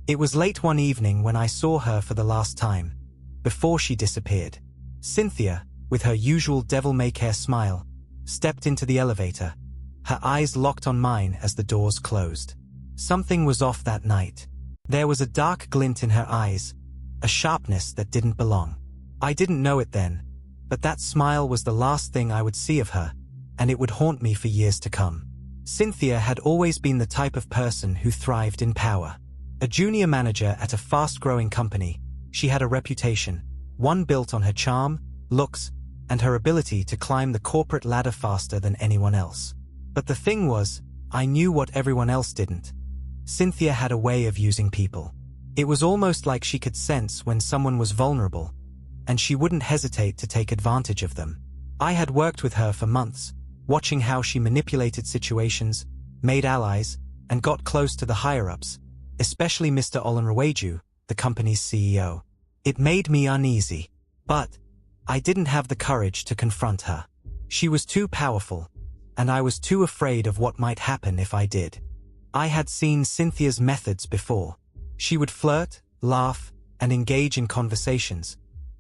It was late one evening when I saw her for the last time, before she disappeared. Cynthia, with her usual devil-may-care smile, stepped into the elevator, her eyes locked on mine as the doors closed. Something was off that night. There was a dark glint in her eyes, a sharpness that didn't belong. I didn't know it then, but that smile was the last thing I would see of her, and it would haunt me for years to come. Cynthia had always been the type of person who thrived in power. A junior manager at a fast-growing company, she had a reputation, one built on her charm, looks, and her ability to climb the corporate ladder faster than anyone else. But the thing was, I knew what everyone else didn't. Cynthia had a way of using people. It was almost like she could sense when someone was vulnerable, and she wouldn't hesitate to take advantage of them. I had worked with her for months, watching how she manipulated situations, made allies, and got close to the higher-ups, especially Mr. Olanreweju, the company's CEO. It made me uneasy, but I didn't have the courage to confront her. She was too powerful, and I was too afraid of what might happen if I did. I had seen Cynthia's methods before. She would flirt, laugh, and engage in conversations,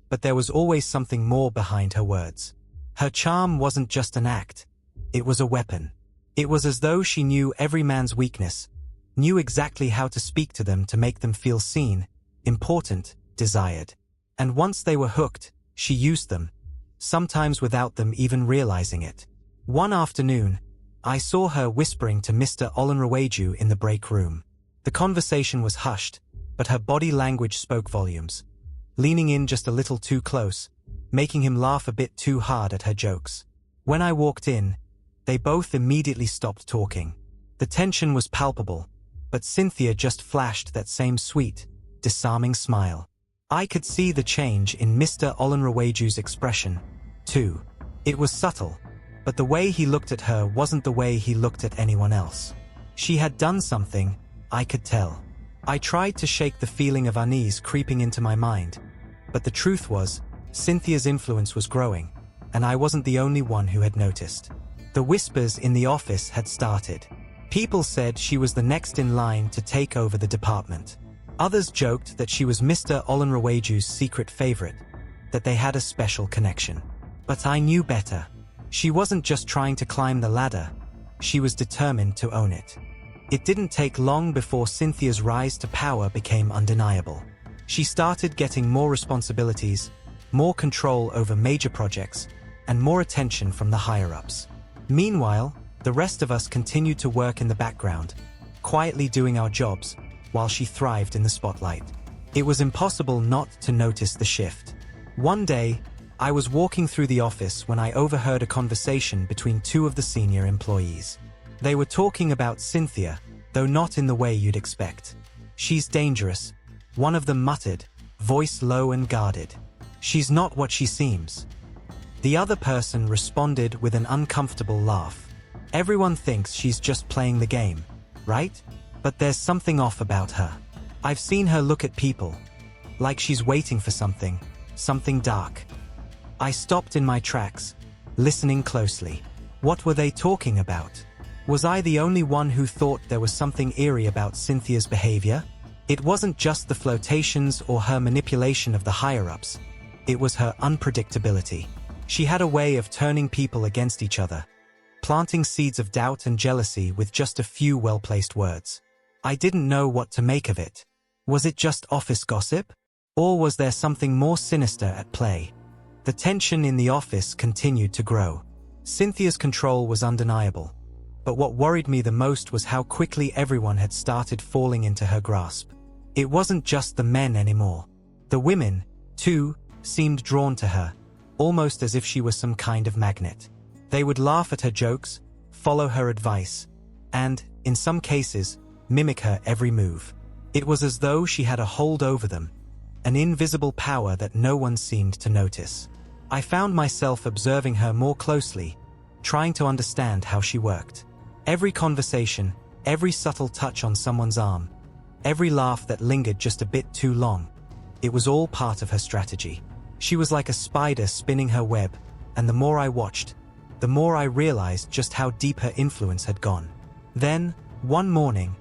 but there was always something more behind her words. Her charm wasn't just an act, it was a weapon. It was as though she knew every man's weakness, knew exactly how to speak to them to make them feel seen, important, desired. And once they were hooked, she used them, sometimes without them even realizing it. One afternoon, I saw her whispering to Mr. Olanreweju in the break room. The conversation was hushed, but her body language spoke volumes, leaning in just a little too close, making him laugh a bit too hard at her jokes. When I walked in, they both immediately stopped talking. The tension was palpable, but Cynthia just flashed that same sweet, disarming smile. I could see the change in Mr. Olanreweju's expression, too. It was subtle, but the way he looked at her wasn't the way he looked at anyone else. She had done something, I could tell. I tried to shake the feeling of unease creeping into my mind, but the truth was, Cynthia's influence was growing, and I wasn't the only one who had noticed. The whispers in the office had started. People said she was the next in line to take over the department. Others joked that she was Mr. Olanreweju's secret favorite, that they had a special connection. But I knew better. She wasn't just trying to climb the ladder, she was determined to own it. It didn't take long before Cynthia's rise to power became undeniable. She started getting more responsibilities, more control over major projects, and more attention from the higher-ups. Meanwhile, the rest of us continued to work in the background, quietly doing our jobs, while she thrived in the spotlight. It was impossible not to notice the shift. One day, I was walking through the office when I overheard a conversation between two of the senior employees. They were talking about Cynthia, though not in the way you'd expect. "She's dangerous," one of them muttered, voice low and guarded. "She's not what she seems." The other person responded with an uncomfortable laugh. "Everyone thinks she's just playing the game, right? But there's something off about her. I've seen her look at people, like she's waiting for something, something dark." I stopped in my tracks, listening closely. What were they talking about? Was I the only one who thought there was something eerie about Cynthia's behavior? It wasn't just the flirtations or her manipulation of the higher-ups. It was her unpredictability. She had a way of turning people against each other, planting seeds of doubt and jealousy with just a few well-placed words. I didn't know what to make of it. Was it just office gossip? Or was there something more sinister at play? The tension in the office continued to grow. Cynthia's control was undeniable, but what worried me the most was how quickly everyone had started falling into her grasp. It wasn't just the men anymore. The women, too, seemed drawn to her, almost as if she was some kind of magnet. They would laugh at her jokes, follow her advice, and, in some cases, mimic her every move. It was as though she had a hold over them, an invisible power that no one seemed to notice. I found myself observing her more closely, trying to understand how she worked. Every conversation, every subtle touch on someone's arm, every laugh that lingered just a bit too long, it was all part of her strategy. She was like a spider spinning her web, and the more I watched, the more I realized just how deep her influence had gone. Then, one morning,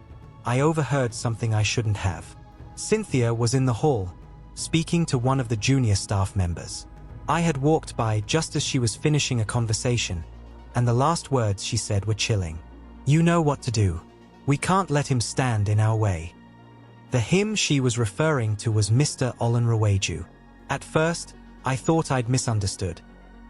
I overheard something I shouldn't have. Cynthia was in the hall, speaking to one of the junior staff members. I had walked by just as she was finishing a conversation, and the last words she said were chilling. "You know what to do. We can't let him stand in our way." The him she was referring to was Mr. Olanreweju. At first, I thought I'd misunderstood,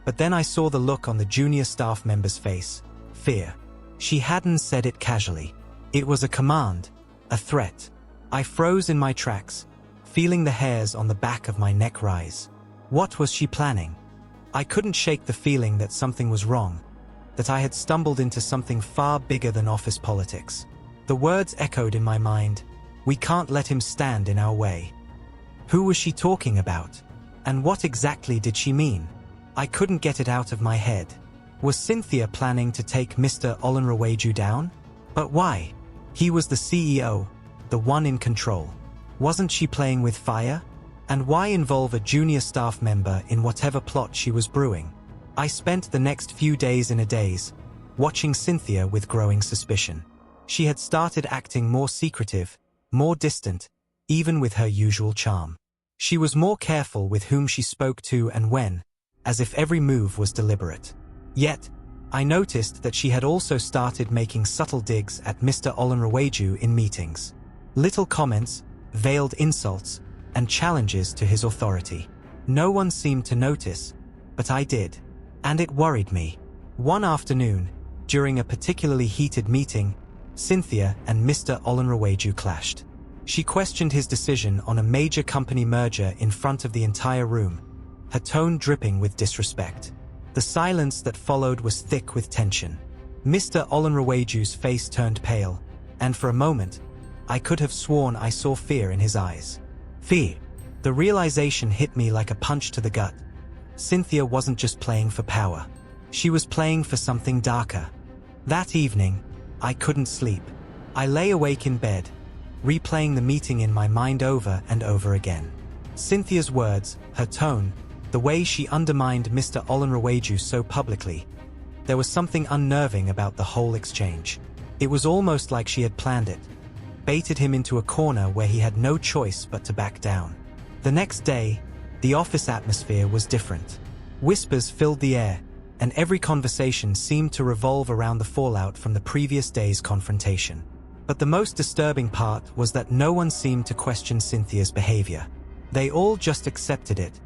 but then I saw the look on the junior staff member's face. Fear. She hadn't said it casually. It was a command, a threat. I froze in my tracks, feeling the hairs on the back of my neck rise. What was she planning? I couldn't shake the feeling that something was wrong, that I had stumbled into something far bigger than office politics. The words echoed in my mind. We can't let him stand in our way. Who was she talking about? And what exactly did she mean? I couldn't get it out of my head. Was Cynthia planning to take Mr. Olanreweju down? But why? He was the CEO, the one in control. Wasn't she playing with fire? And why involve a junior staff member in whatever plot she was brewing? I spent the next few days in a daze, watching Cynthia with growing suspicion. She had started acting more secretive, more distant, even with her usual charm. She was more careful with whom she spoke to and when, as if every move was deliberate. Yet, I noticed that she had also started making subtle digs at Mr. Olanreweju in meetings. Little comments, veiled insults, and challenges to his authority. No one seemed to notice, but I did. And it worried me. One afternoon, during a particularly heated meeting, Cynthia and Mr. Olanreweju clashed. She questioned his decision on a major company merger in front of the entire room, her tone dripping with disrespect. The silence that followed was thick with tension. Mr. Olanreweju's face turned pale, and for a moment, I could have sworn I saw fear in his eyes. Fear. The realization hit me like a punch to the gut. Cynthia wasn't just playing for power. She was playing for something darker. That evening, I couldn't sleep. I lay awake in bed, replaying the meeting in my mind over and over again. Cynthia's words, her tone, the way she undermined Mr. Olanreweju so publicly. There was something unnerving about the whole exchange. It was almost like she had planned it, baited him into a corner where he had no choice but to back down. The next day, the office atmosphere was different. Whispers filled the air, and every conversation seemed to revolve around the fallout from the previous day's confrontation. But the most disturbing part was that no one seemed to question Cynthia's behavior. They all just accepted it,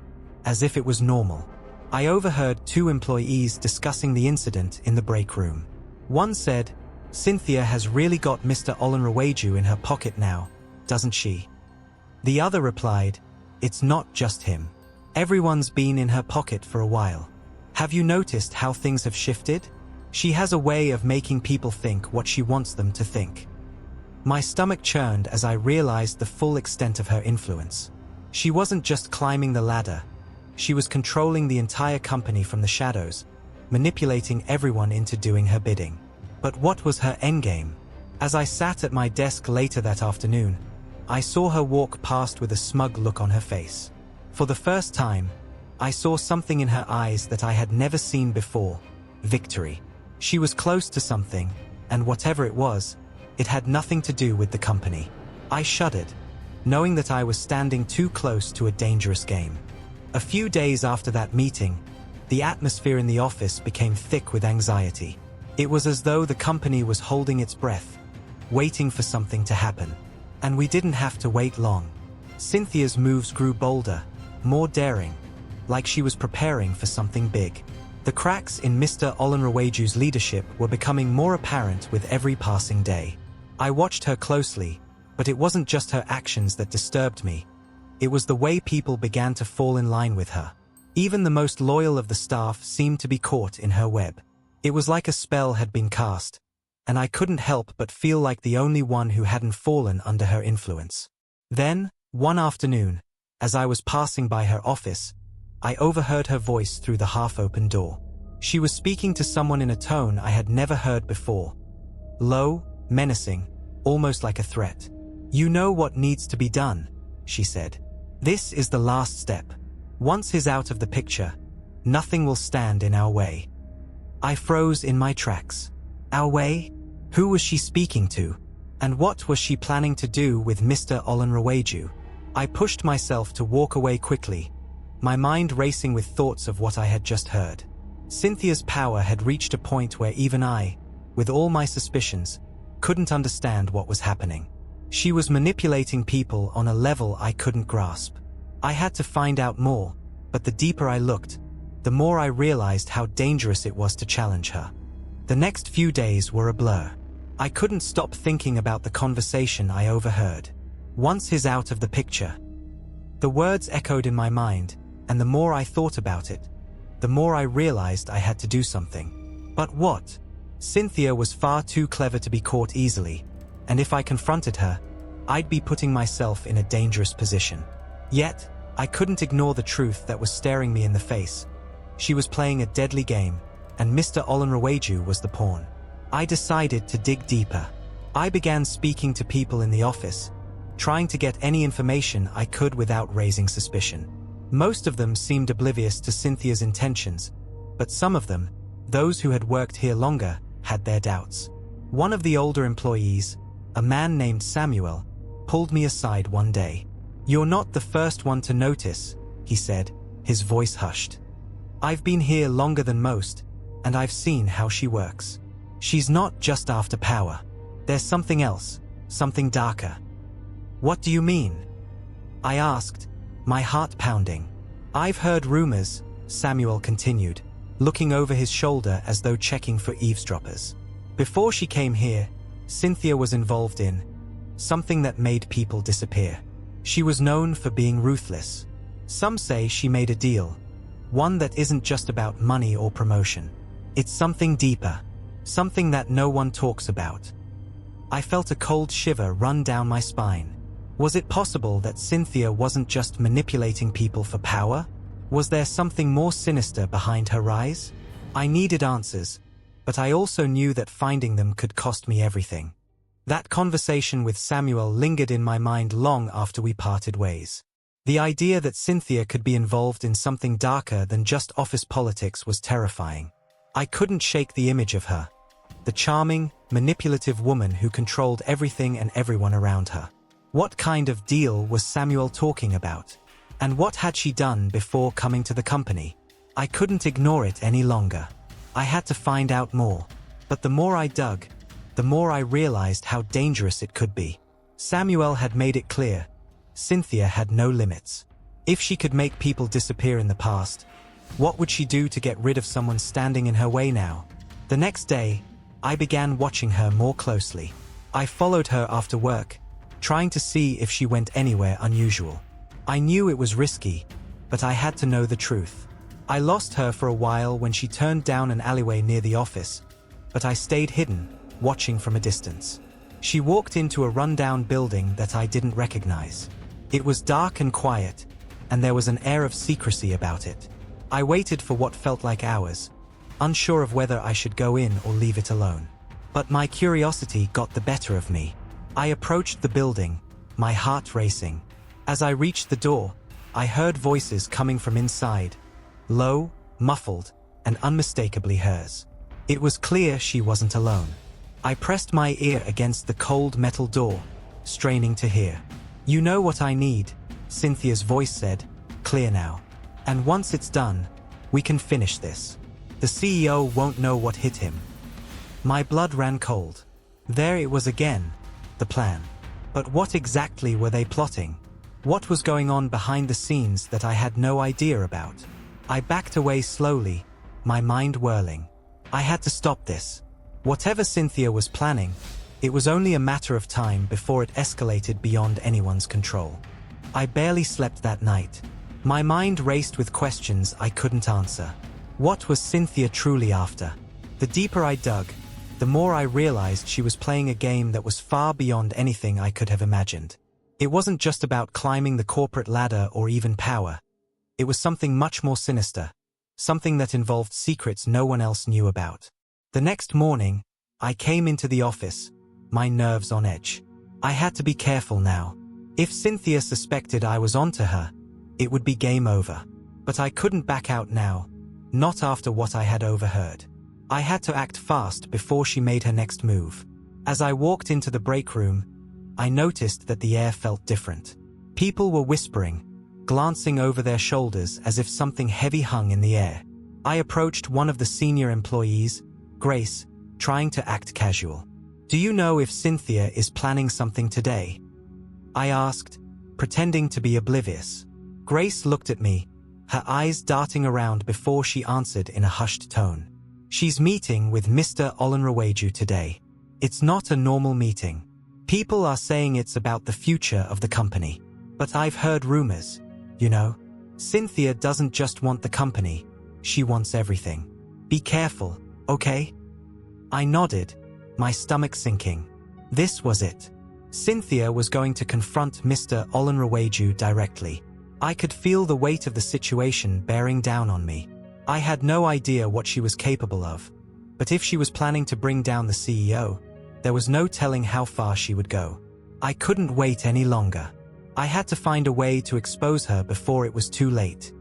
as if it was normal. I overheard two employees discussing the incident in the break room. One said, "Cynthia has really got Mr. Olanreweju in her pocket now, doesn't she?" The other replied, "It's not just him. Everyone's been in her pocket for a while. Have you noticed how things have shifted? She has a way of making people think what she wants them to think." My stomach churned as I realized the full extent of her influence. She wasn't just climbing the ladder. She was controlling the entire company from the shadows, manipulating everyone into doing her bidding. But what was her endgame? As I sat at my desk later that afternoon, I saw her walk past with a smug look on her face. For the first time, I saw something in her eyes that I had never seen before: victory. She was close to something, and whatever it was, it had nothing to do with the company. I shuddered, knowing that I was standing too close to a dangerous game. A few days after that meeting, the atmosphere in the office became thick with anxiety. It was as though the company was holding its breath, waiting for something to happen. And we didn't have to wait long. Cynthia's moves grew bolder, more daring, like she was preparing for something big. The cracks in Mr. Olanreweju's leadership were becoming more apparent with every passing day. I watched her closely, but it wasn't just her actions that disturbed me. It was the way people began to fall in line with her. Even the most loyal of the staff seemed to be caught in her web. It was like a spell had been cast, and I couldn't help but feel like the only one who hadn't fallen under her influence. Then, one afternoon, as I was passing by her office, I overheard her voice through the half-open door. She was speaking to someone in a tone I had never heard before. Low, menacing, almost like a threat. "You know what needs to be done," she said. "This is the last step. Once he's out of the picture, nothing will stand in our way." I froze in my tracks. Our way? Who was she speaking to? And what was she planning to do with Mr. Olanrewaju? I pushed myself to walk away quickly, my mind racing with thoughts of what I had just heard. Cynthia's power had reached a point where even I, with all my suspicions, couldn't understand what was happening. She was manipulating people on a level I couldn't grasp. I had to find out more, but the deeper I looked, the more I realized how dangerous it was to challenge her. The next few days were a blur. I couldn't stop thinking about the conversation I overheard. Once he's out of the picture. The words echoed in my mind, and the more I thought about it, the more I realized I had to do something. But what? Cynthia was far too clever to be caught easily, and if I confronted her, I'd be putting myself in a dangerous position. Yet, I couldn't ignore the truth that was staring me in the face. She was playing a deadly game, and Mr. Olanrewaju was the pawn. I decided to dig deeper. I began speaking to people in the office, trying to get any information I could without raising suspicion. Most of them seemed oblivious to Cynthia's intentions, but some of them, those who had worked here longer, had their doubts. One of the older employees, a man named Samuel, pulled me aside one day. "You're not the first one to notice," he said, his voice hushed. "I've been here longer than most, and I've seen how she works. She's not just after power. There's something else, something darker." "What do you mean?" I asked, my heart pounding. "I've heard rumors," Samuel continued, looking over his shoulder as though checking for eavesdroppers. "Before she came here, Cynthia was involved in something that made people disappear. She was known for being ruthless. Some say she made a deal, one that isn't just about money or promotion. It's something deeper, something that no one talks about." I felt a cold shiver run down my spine. Was it possible that Cynthia wasn't just manipulating people for power? Was there something more sinister behind her rise? I needed answers, but I also knew that finding them could cost me everything. That conversation with Samuel lingered in my mind long after we parted ways. The idea that Cynthia could be involved in something darker than just office politics was terrifying. I couldn't shake the image of her, the charming, manipulative woman who controlled everything and everyone around her. What kind of deal was Samuel talking about? And what had she done before coming to the company? I couldn't ignore it any longer. I had to find out more. But the more I dug, the more I realized how dangerous it could be. Samuel had made it clear, Cynthia had no limits. If she could make people disappear in the past, what would she do to get rid of someone standing in her way now? The next day, I began watching her more closely. I followed her after work, trying to see if she went anywhere unusual. I knew it was risky, but I had to know the truth. I lost her for a while when she turned down an alleyway near the office, but I stayed hidden, watching from a distance. She walked into a rundown building that I didn't recognize. It was dark and quiet, and there was an air of secrecy about it. I waited for what felt like hours, unsure of whether I should go in or leave it alone. But my curiosity got the better of me. I approached the building, my heart racing. As I reached the door, I heard voices coming from inside, low, muffled, and unmistakably hers. It was clear she wasn't alone. I pressed my ear against the cold metal door, straining to hear. "You know what I need," Cynthia's voice said, clear now. "And once it's done, we can finish this. The CEO won't know what hit him." My blood ran cold. There it was again. The plan. But what exactly were they plotting? What was going on behind the scenes that I had no idea about? I backed away slowly, my mind whirling. I had to stop this. Whatever Cynthia was planning, it was only a matter of time before it escalated beyond anyone's control. I barely slept that night. My mind raced with questions I couldn't answer. What was Cynthia truly after? The deeper I dug, the more I realized she was playing a game that was far beyond anything I could have imagined. It wasn't just about climbing the corporate ladder or even power. It was something much more sinister, something that involved secrets no one else knew about. The next morning, I came into the office, my nerves on edge. I had to be careful now. If Cynthia suspected I was onto her, it would be game over. But I couldn't back out now, not after what I had overheard. I had to act fast before she made her next move. As I walked into the break room, I noticed that the air felt different. People were whispering, glancing over their shoulders as if something heavy hung in the air. I approached one of the senior employees, Grace, trying to act casual. "Do you know if Cynthia is planning something today?" I asked, pretending to be oblivious. Grace looked at me, her eyes darting around before she answered in a hushed tone. "She's meeting with Mr. Olanreweju today. It's not a normal meeting. People are saying it's about the future of the company. But I've heard rumors, you know. Cynthia doesn't just want the company, she wants everything. Be careful, okay?" I nodded, my stomach sinking. This was it. Cynthia was going to confront Mr. Olanreweju directly. I could feel the weight of the situation bearing down on me. I had no idea what she was capable of, but if she was planning to bring down the CEO, there was no telling how far she would go. I couldn't wait any longer. I had to find a way to expose her before it was too late.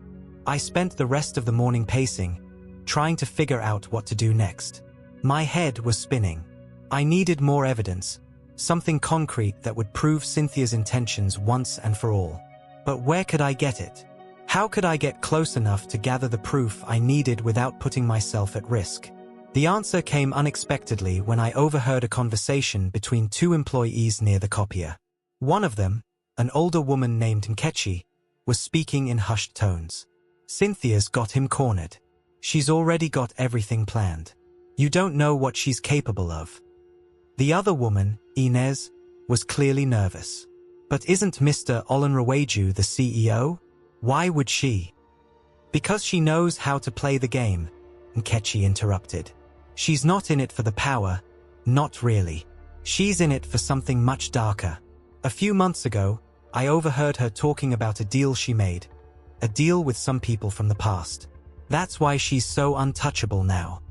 I spent the rest of the morning pacing, trying to figure out what to do next. My head was spinning. I needed more evidence, something concrete that would prove Cynthia's intentions once and for all. But where could I get it? How could I get close enough to gather the proof I needed without putting myself at risk? The answer came unexpectedly when I overheard a conversation between two employees near the copier. One of them, an older woman named Nkechi, was speaking in hushed tones. "Cynthia's got him cornered. She's already got everything planned. You don't know what she's capable of." The other woman, Inez, was clearly nervous. "But isn't Mr. Olanreweju the CEO? Why would she?" "Because she knows how to play the game," Nkechi interrupted. "She's not in it for the power, not really. She's in it for something much darker. A few months ago, I overheard her talking about a deal she made. A deal with some people from the past. That's why she's so untouchable now."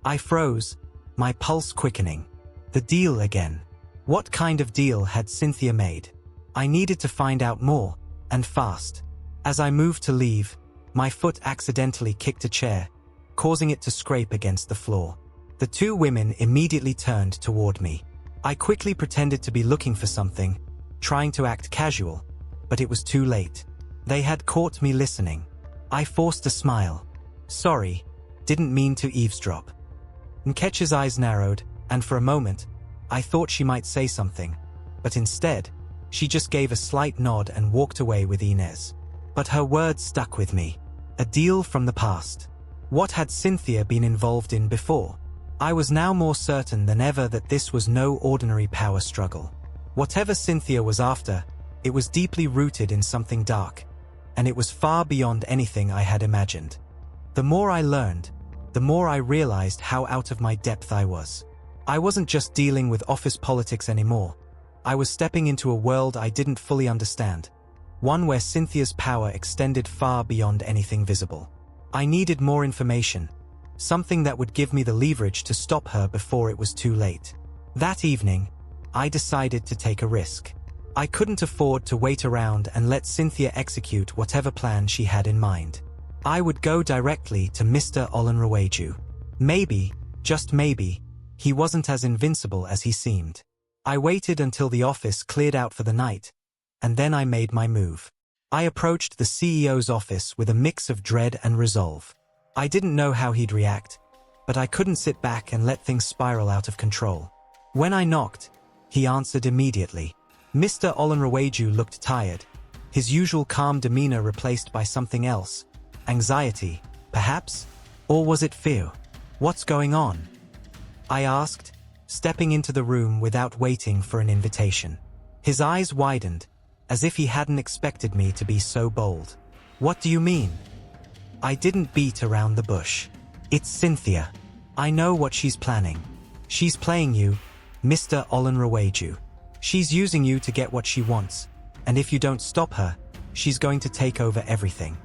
I froze, my pulse quickening. The deal again. What kind of deal had Cynthia made? I needed to find out more, and fast. As I moved to leave, my foot accidentally kicked a chair, causing it to scrape against the floor. The two women immediately turned toward me. I quickly pretended to be looking for something, trying to act casual, but it was too late. They had caught me listening. I forced a smile. "Sorry, didn't mean to eavesdrop." Nkechi's eyes narrowed, and for a moment, I thought she might say something, but instead, she just gave a slight nod and walked away with Inez. But her words stuck with me. A deal from the past. What had Cynthia been involved in before? I was now more certain than ever that this was no ordinary power struggle. Whatever Cynthia was after, it was deeply rooted in something dark, and it was far beyond anything I had imagined. The more I learned, the more I realized how out of my depth I was. I wasn't just dealing with office politics anymore. I was stepping into a world I didn't fully understand, one where Cynthia's power extended far beyond anything visible. I needed more information, something that would give me the leverage to stop her before it was too late. That evening, I decided to take a risk. I couldn't afford to wait around and let Cynthia execute whatever plan she had in mind. I would go directly to Mr. Olanreweju. Maybe, just maybe, he wasn't as invincible as he seemed. I waited until the office cleared out for the night, and then I made my move. I approached the CEO's office with a mix of dread and resolve. I didn't know how he'd react, but I couldn't sit back and let things spiral out of control. When I knocked, he answered immediately. Mr. Olanreweju looked tired, his usual calm demeanor replaced by something else. Anxiety, perhaps? Or was it fear? "What's going on?" I asked, stepping into the room without waiting for an invitation. His eyes widened, as if he hadn't expected me to be so bold. "What do you mean?" I didn't beat around the bush. "It's Cynthia. I know what she's planning. She's playing you, Mr. Olanreweju. She's using you to get what she wants, and if you don't stop her, she's going to take over everything."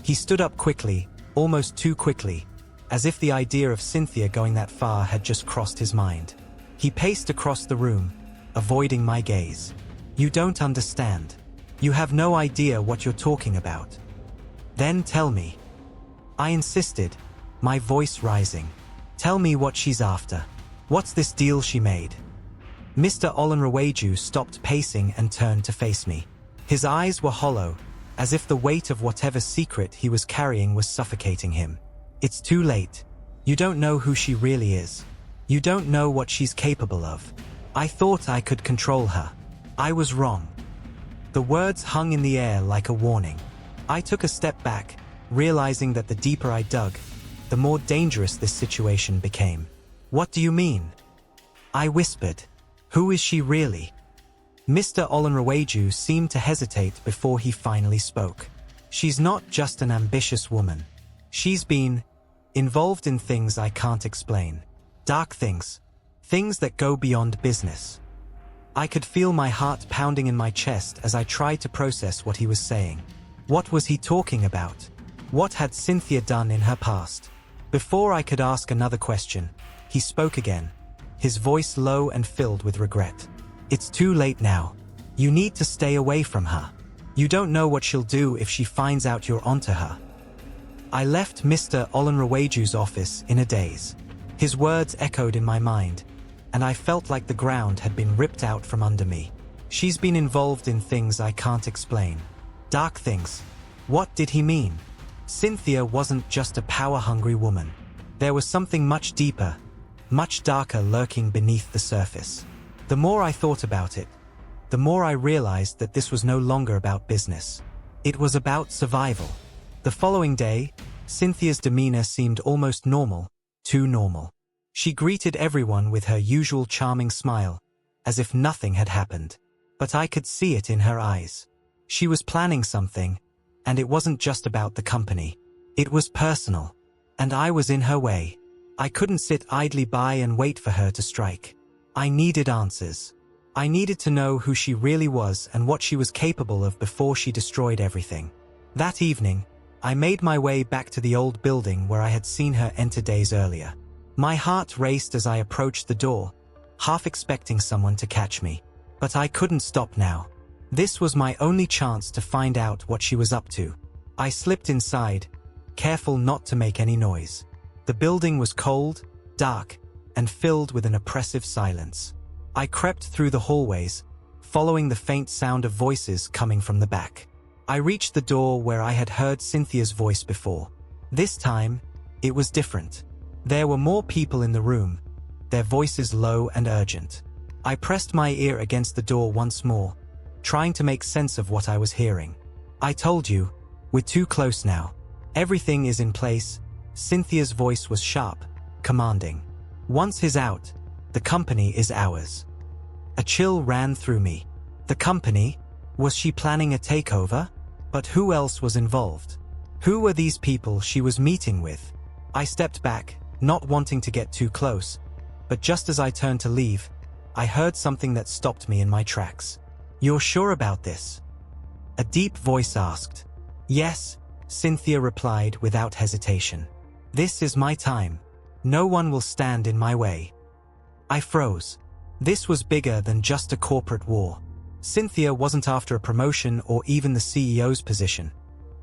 He stood up quickly, almost too quickly, as if the idea of Cynthia going that far had just crossed his mind. He paced across the room, avoiding my gaze. "You don't understand. You have no idea what you're talking about." "Then tell me." I insisted, my voice rising. "Tell me what she's after. What's this deal she made?" Mr. Olanraweju stopped pacing and turned to face me. His eyes were hollow, as if the weight of whatever secret he was carrying was suffocating him. It's too late. You don't know who she really is. You don't know what she's capable of. I thought I could control her. I was wrong. The words hung in the air like a warning. I took a step back, realizing that the deeper I dug, the more dangerous this situation became. What do you mean? I whispered. Who is she really? Mr. Olanraweju seemed to hesitate before he finally spoke. She's not just an ambitious woman. She's been involved in things I can't explain. Dark things. Things that go beyond business. I could feel my heart pounding in my chest as I tried to process what he was saying. What was he talking about? What had Cynthia done in her past? Before I could ask another question, he spoke again, his voice low and filled with regret. It's too late now. You need to stay away from her. You don't know what she'll do if she finds out you're onto her. I left Mr. Olanraweju's office in a daze. His words echoed in my mind, and I felt like the ground had been ripped out from under me. She's been involved in things I can't explain. Dark things. What did he mean? Cynthia wasn't just a power-hungry woman. There was something much deeper, much darker lurking beneath the surface. The more I thought about it, the more I realized that this was no longer about business. It was about survival. The following day, Cynthia's demeanor seemed almost normal, too normal. She greeted everyone with her usual charming smile, as if nothing had happened. But I could see it in her eyes. She was planning something, and it wasn't just about the company. It was personal, and I was in her way. I couldn't sit idly by and wait for her to strike. I needed answers. I needed to know who she really was and what she was capable of before she destroyed everything. That evening, I made my way back to the old building where I had seen her enter days earlier. My heart raced as I approached the door, half expecting someone to catch me. But I couldn't stop now. This was my only chance to find out what she was up to. I slipped inside, careful not to make any noise. The building was cold, dark, and filled with an oppressive silence. I crept through the hallways, following the faint sound of voices coming from the back. I reached the door where I had heard Cynthia's voice before. This time, it was different. There were more people in the room, their voices low and urgent. I pressed my ear against the door once more, trying to make sense of what I was hearing. I told you, we're too close now. Everything is in place. Cynthia's voice was sharp, commanding. Once he's out, the company is ours. A chill ran through me. The company? Was she planning a takeover? But who else was involved? Who were these people she was meeting with? I stepped back, not wanting to get too close, but just as I turned to leave, I heard something that stopped me in my tracks. You're sure about this? A deep voice asked. Yes, Cynthia replied without hesitation. This is my time. No one will stand in my way. I froze. This was bigger than just a corporate war. Cynthia wasn't after a promotion or even the CEO's position.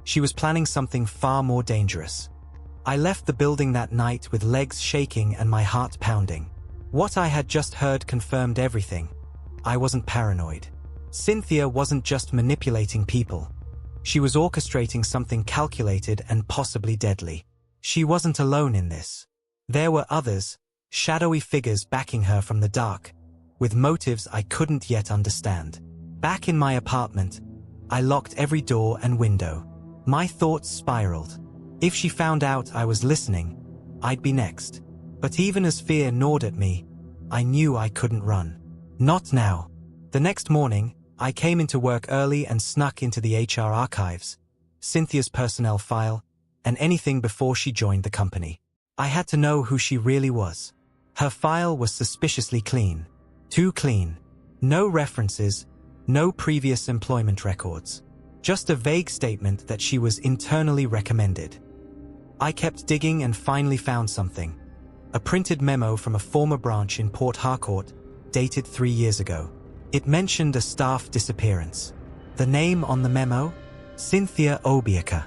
She was planning something far more dangerous. I left the building that night with legs shaking and my heart pounding. What I had just heard confirmed everything. I wasn't paranoid. Cynthia wasn't just manipulating people. She was orchestrating something calculated and possibly deadly. She wasn't alone in this. There were others, shadowy figures backing her from the dark, with motives I couldn't yet understand. Back in my apartment, I locked every door and window. My thoughts spiraled. If she found out I was listening, I'd be next. But even as fear gnawed at me, I knew I couldn't run. Not now. The next morning, I came into work early and snuck into the HR archives, Cynthia's personnel file, and anything before she joined the company. I had to know who she really was. Her file was suspiciously clean. Too clean. No references, no previous employment records. Just a vague statement that she was internally recommended. I kept digging and finally found something. A printed memo from a former branch in Port Harcourt, dated 3 years ago. It mentioned a staff disappearance. The name on the memo? Cynthia Obiakor.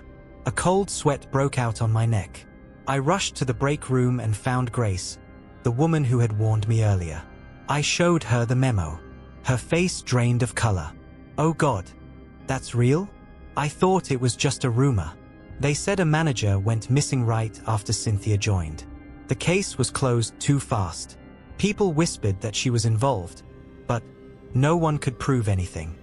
A cold sweat broke out on my neck. I rushed to the break room and found Grace, the woman who had warned me earlier. I showed her the memo. Her face drained of color. Oh God, that's real? I thought it was just a rumor. They said a manager went missing right after Cynthia joined. The case was closed too fast. People whispered that she was involved, but no one could prove anything.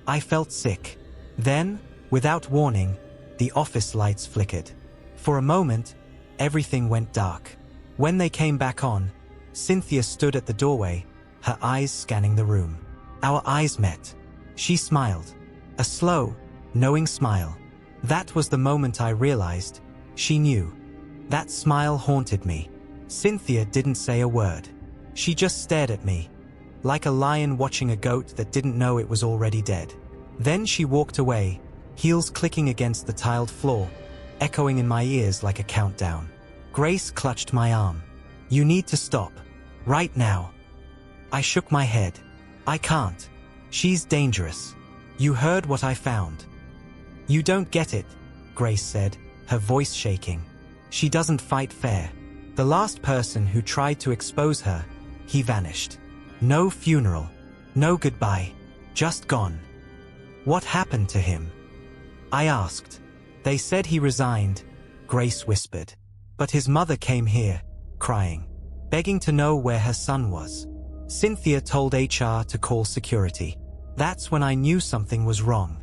I felt sick. Then, without warning, the office lights flickered. For a moment, everything went dark. When they came back on, Cynthia stood at the doorway, her eyes scanning the room. Our eyes met. She smiled. A slow, knowing smile. That was the moment I realized she knew. That smile haunted me. Cynthia didn't say a word. She just stared at me, like a lion watching a goat that didn't know it was already dead. Then she walked away, heels clicking against the tiled floor, echoing in my ears like a countdown. Grace clutched my arm. You need to stop. Right now. I shook my head. I can't. She's dangerous. You heard what I found. You don't get it, Grace said, her voice shaking. She doesn't fight fair. The last person who tried to expose her, he vanished. No funeral. No goodbye. Just gone. What happened to him? I asked. They said he resigned, Grace whispered. But his mother came here, crying, begging to know where her son was. Cynthia told HR to call security. That's when I knew something was wrong.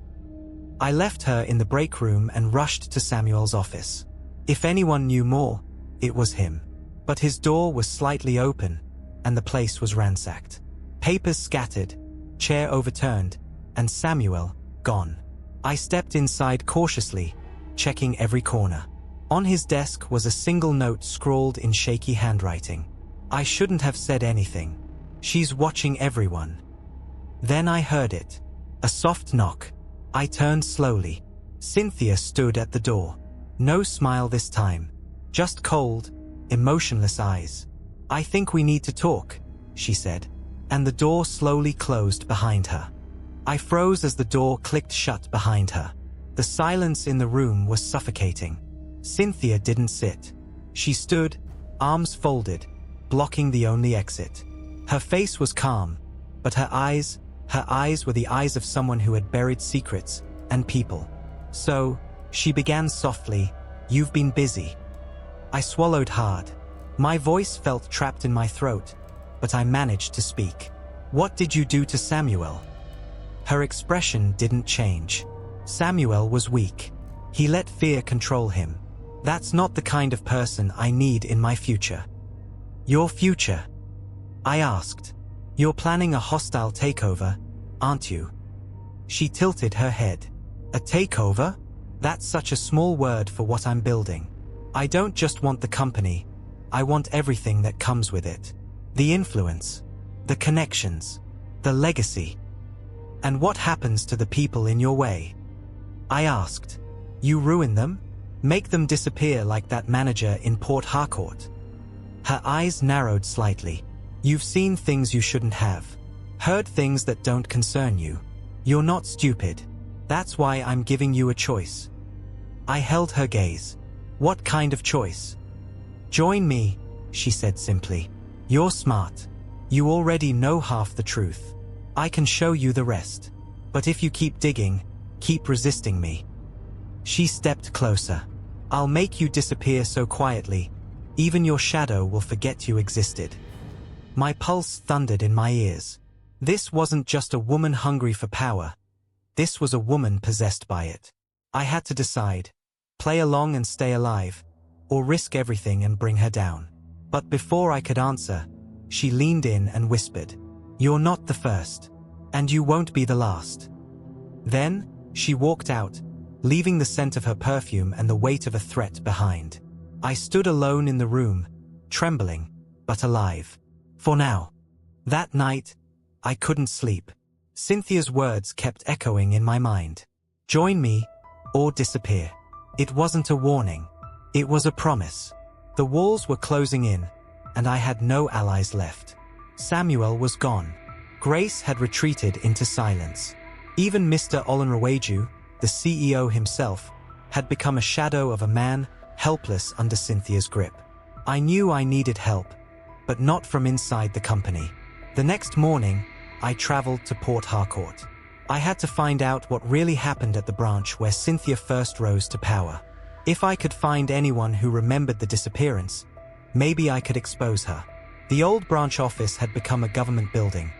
I left her in the break room and rushed to Samuel's office. If anyone knew more, it was him. But his door was slightly open, and the place was ransacked. Papers scattered, chair overturned, and Samuel gone. I stepped inside cautiously, checking every corner. On his desk was a single note scrawled in shaky handwriting. I shouldn't have said anything. She's watching everyone. Then I heard it. A soft knock. I turned slowly. Cynthia stood at the door. No smile this time. Just cold, emotionless eyes. I think we need to talk, she said. And the door slowly closed behind her. I froze as the door clicked shut behind her. The silence in the room was suffocating. Cynthia didn't sit. She stood, arms folded, blocking the only exit. Her face was calm, but her eyes were the eyes of someone who had buried secrets and people. So, she began softly, "You've been busy." I swallowed hard. My voice felt trapped in my throat, but I managed to speak. "What did you do to Samuel?" Her expression didn't change. Samuel was weak. He let fear control him. That's not the kind of person I need in my future. Your future? I asked. You're planning a hostile takeover, aren't you? She tilted her head. A takeover? That's such a small word for what I'm building. I don't just want the company. I want everything that comes with it. The influence, the connections, the legacy. And what happens to the people in your way? I asked. You ruin them? Make them disappear like that manager in Port Harcourt? Her eyes narrowed slightly. You've seen things you shouldn't have. Heard things that don't concern you. You're not stupid. That's why I'm giving you a choice. I held her gaze. What kind of choice? Join me, she said simply. You're smart. You already know half the truth. I can show you the rest. But if you keep digging, keep resisting me. She stepped closer. I'll make you disappear so quietly, even your shadow will forget you existed. My pulse thundered in my ears. This wasn't just a woman hungry for power. This was a woman possessed by it. I had to decide. Play along and stay alive, or risk everything and bring her down. But before I could answer, she leaned in and whispered, You're not the first, and you won't be the last. Then, she walked out, leaving the scent of her perfume and the weight of a threat behind. I stood alone in the room, trembling, but alive. For now. That night, I couldn't sleep. Cynthia's words kept echoing in my mind. Join me, or disappear. It wasn't a warning. It was a promise. The walls were closing in, and I had no allies left. Samuel was gone. Grace had retreated into silence. Even Mr. Olanreweju, the CEO himself, had become a shadow of a man helpless under Cynthia's grip. I knew I needed help, but not from inside the company. The next morning, I traveled to Port Harcourt. I had to find out what really happened at the branch where Cynthia first rose to power. If I could find anyone who remembered the disappearance, maybe I could expose her. The old branch office had become a government building,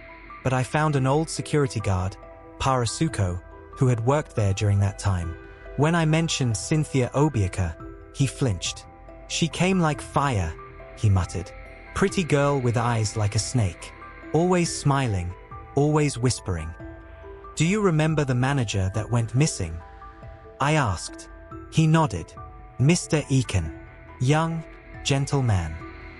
but I found an old security guard, Parasuko, who had worked there during that time. When I mentioned Cynthia Obiakor, he flinched. "She came like fire," he muttered. "Pretty girl with eyes like a snake. Always smiling, always whispering." "Do you remember the manager that went missing?" I asked. He nodded. Mr. Eakin. Young, gentle man.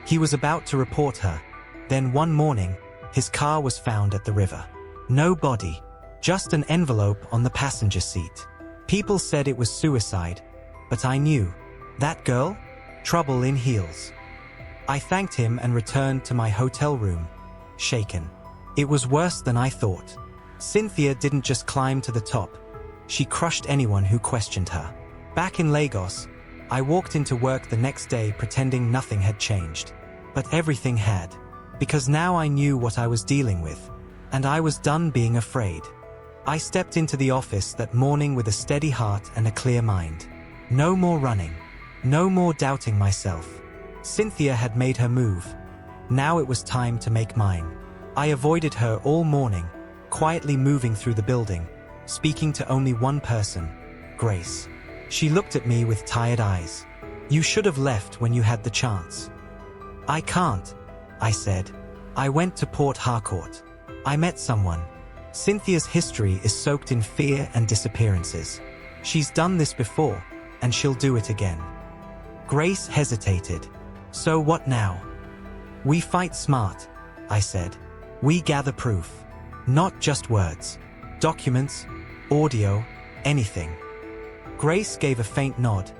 He was about to report her. Then one morning, his car was found at the river. No body, just an envelope on the passenger seat. People said it was suicide, but I knew. That girl? Trouble in heels. I thanked him and returned to my hotel room, shaken. It was worse than I thought. Cynthia didn't just climb to the top. She crushed anyone who questioned her. Back in Lagos, I walked into work the next day pretending nothing had changed. But everything had. Because now I knew what I was dealing with. And I was done being afraid. I stepped into the office that morning with a steady heart and a clear mind. No more running. No more doubting myself. Cynthia had made her move. Now it was time to make mine. I avoided her all morning, quietly moving through the building, speaking to only one person, Grace. She looked at me with tired eyes. "You should have left when you had the chance." "I can't," I said. "I went to Port Harcourt. I met someone. Cynthia's history is soaked in fear and disappearances. She's done this before, and she'll do it again." Grace hesitated. "So what now?" "We fight smart," I said. "We gather proof. Not just words. Documents, audio, anything." Grace gave a faint nod,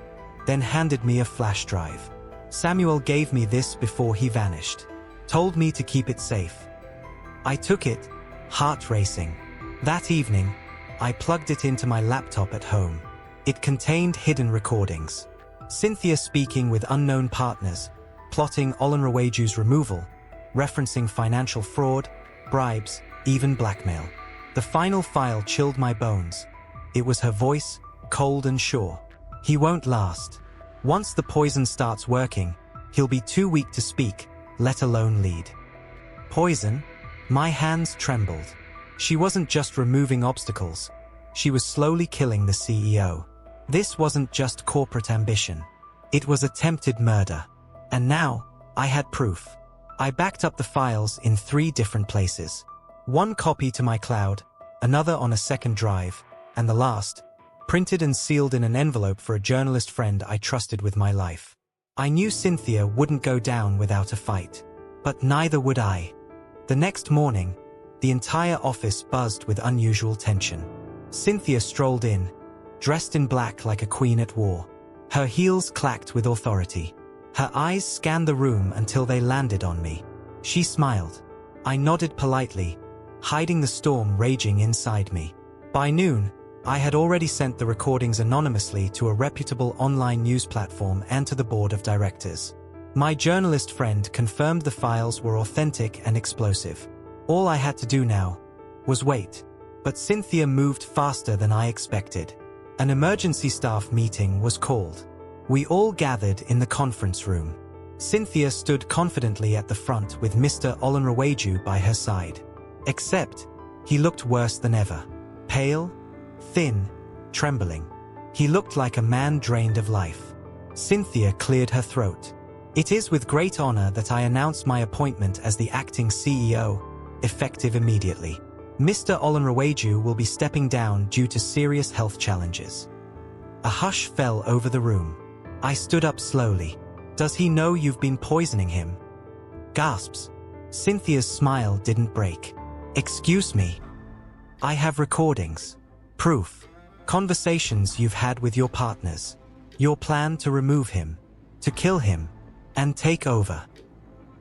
then handed me a flash drive. "Samuel gave me this before he vanished. Told me to keep it safe." I took it, heart racing. That evening, I plugged it into my laptop at home. It contained hidden recordings. Cynthia speaking with unknown partners, plotting Olanrewaju's removal, referencing financial fraud, bribes, even blackmail. The final file chilled my bones. It was her voice, cold and sure. "He won't last. Once the poison starts working, he'll be too weak to speak, let alone lead." Poison? My hands trembled. She wasn't just removing obstacles. She was slowly killing the CEO. This wasn't just corporate ambition. It was attempted murder. And now, I had proof. I backed up the files in 3 different places. One copy to my cloud, another on a second drive, and the last, printed and sealed in an envelope for a journalist friend I trusted with my life. I knew Cynthia wouldn't go down without a fight. But neither would I. The next morning, the entire office buzzed with unusual tension. Cynthia strolled in, dressed in black like a queen at war. Her heels clacked with authority. Her eyes scanned the room until they landed on me. She smiled. I nodded politely, hiding the storm raging inside me. By noon, I had already sent the recordings anonymously to a reputable online news platform and to the board of directors. My journalist friend confirmed the files were authentic and explosive. All I had to do now was wait. But Cynthia moved faster than I expected. An emergency staff meeting was called. We all gathered in the conference room. Cynthia stood confidently at the front with Mr. Olanrewaju by her side. Except, he looked worse than ever. Pale, thin, trembling. He looked like a man drained of life. Cynthia cleared her throat. "It is with great honor that I announce my appointment as the acting CEO, effective immediately. Mr. Olanrewaju will be stepping down due to serious health challenges." A hush fell over the room. I stood up slowly. "Does he know you've been poisoning him?" Gasps. Cynthia's smile didn't break. "Excuse me. I have recordings. Proof. Conversations you've had with your partners. Your plan to remove him. To kill him. And take over."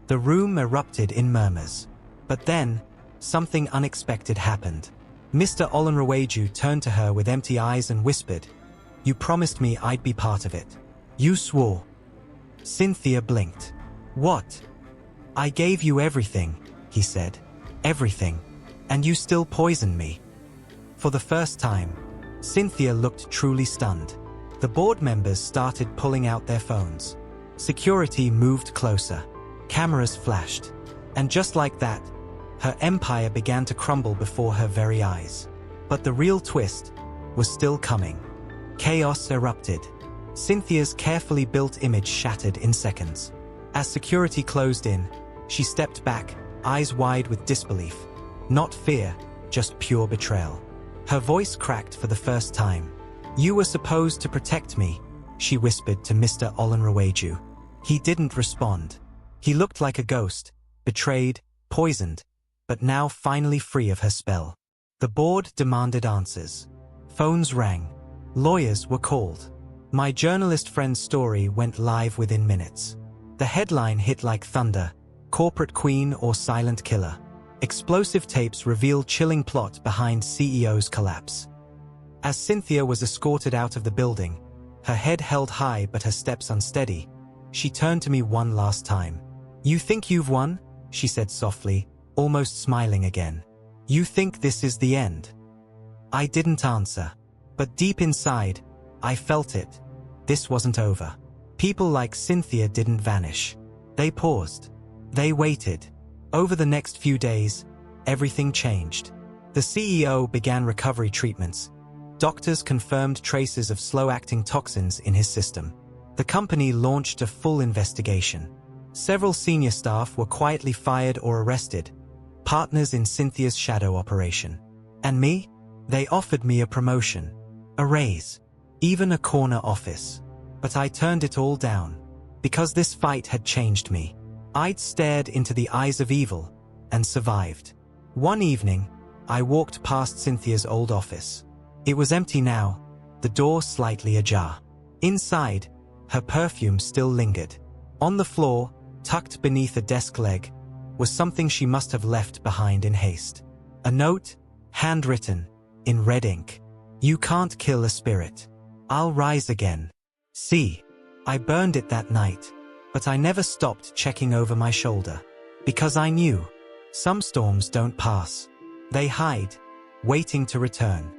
The room erupted in murmurs. But then, something unexpected happened. Mr. Olanrewaju turned to her with empty eyes and whispered, "You promised me I'd be part of it. You swore." Cynthia blinked. "What?" "I gave you everything," he said. everything. And you still poisoned me." For the first time, Cynthia looked truly stunned. The board members started pulling out their phones. Security moved closer. Cameras flashed. And just like that, her empire began to crumble before her very eyes. But the real twist was still coming. Chaos erupted. Cynthia's carefully built image shattered in seconds. As security closed in, she stepped back, eyes wide with disbelief. Not fear, just pure betrayal. Her voice cracked for the first time. "You were supposed to protect me," she whispered to Mr. Olanraweju. He didn't respond. He looked like a ghost, betrayed, poisoned, but now finally free of her spell. The board demanded answers. Phones rang. Lawyers were called. My journalist friend's story went live within minutes. The headline hit like thunder: "Corporate Queen or Silent Killer." Explosive tapes reveal chilling plot behind CEO's collapse. As Cynthia was escorted out of the building, her head held high but her steps unsteady, she turned to me one last time. "You think you've won?" she said softly, almost smiling again. "You think this is the end?" I didn't answer. But deep inside, I felt it. This wasn't over. People like Cynthia didn't vanish. They paused. They waited. Over the next few days, everything changed. The CEO began recovery treatments. Doctors confirmed traces of slow-acting toxins in his system. The company launched a full investigation. Several senior staff were quietly fired or arrested, partners in Cynthia's shadow operation. And me? They offered me a promotion, a raise, even a corner office. But I turned it all down, because this fight had changed me. I'd stared into the eyes of evil and survived. One evening, I walked past Cynthia's old office. It was empty now, the door slightly ajar. Inside, her perfume still lingered. On the floor, tucked beneath a desk leg, was something she must have left behind in haste. A note, handwritten, in red ink. "You can't kill a spirit. I'll rise again. See." I burned it that night, but I never stopped checking over my shoulder. Because I knew, some storms don't pass. They hide, waiting to return.